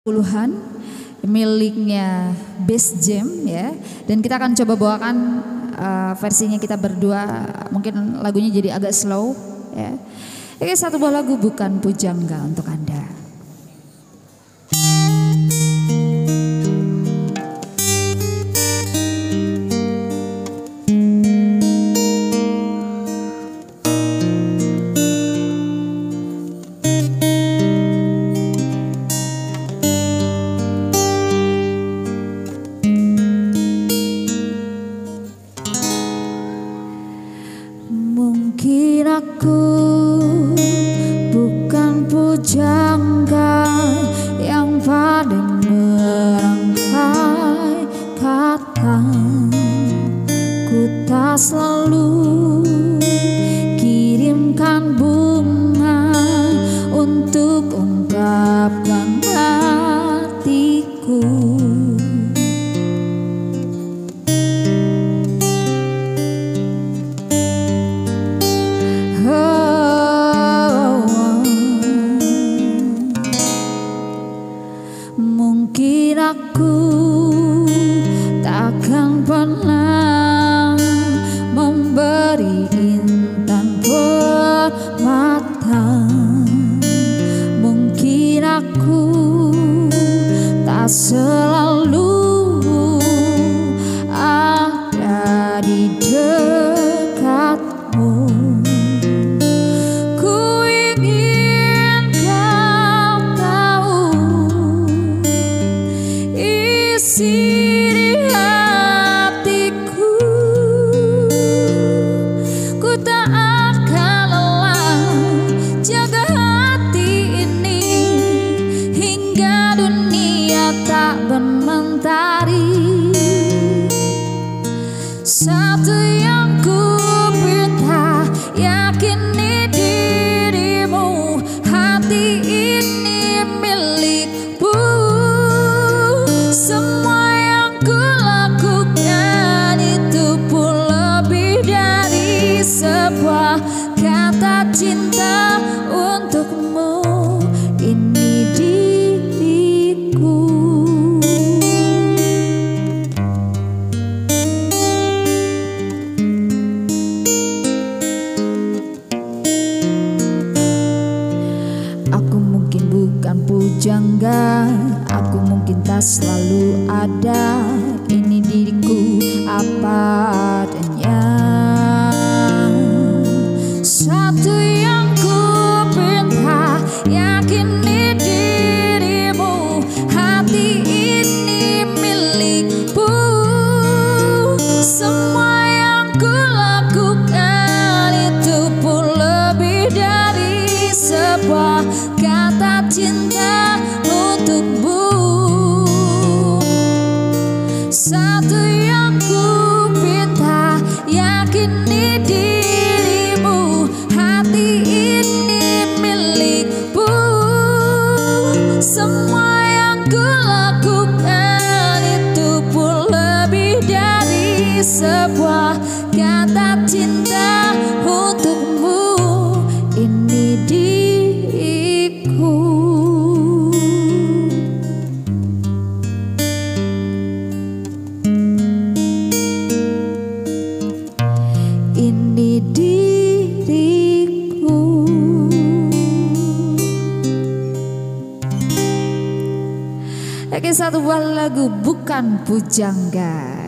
puluhan miliknya Bass Jam ya, dan kita akan coba bawakan versinya kita berdua, mungkin lagunya jadi agak slow ya. Oke, satu buah lagu Bukan Pujangga untuk Anda. Mungkin aku bukan pujangga yang paling merangkai kata. Ku tak selalu kirimkan bunga untuk ungkapkan hatiku. Mungkin aku takkan pernah memberi intan permata. Mungkin aku tak selalu ada di dekatmu. Di hatiku, ku tak akan lelah jaga hati ini hingga dunia tak bermentari. Satu yang ku pinta, yakini dirimu, hati ini milikku. Semua yang ku lakukan itu pun lebih dari sebuah kata cinta untukmu. Ini diriku. Aku mungkin bukan pujangga, aku mungkin tak selalu ada. Ini diriku apa adanya. Satu yang ku pinta, yakini dirimu, hati ini milikku. Semua yang ku lakukan itu pun lebih dari sebuah kata cinta untukmu. Satu yang ku pinta, yakini dirimu, hati ini milikku. Semua yang ku lakukan itu pun lebih dari sebuah kata cinta untukmu. Ini diriku. Ini diriku. Oke, satu buah lagu Bukan Pujangga.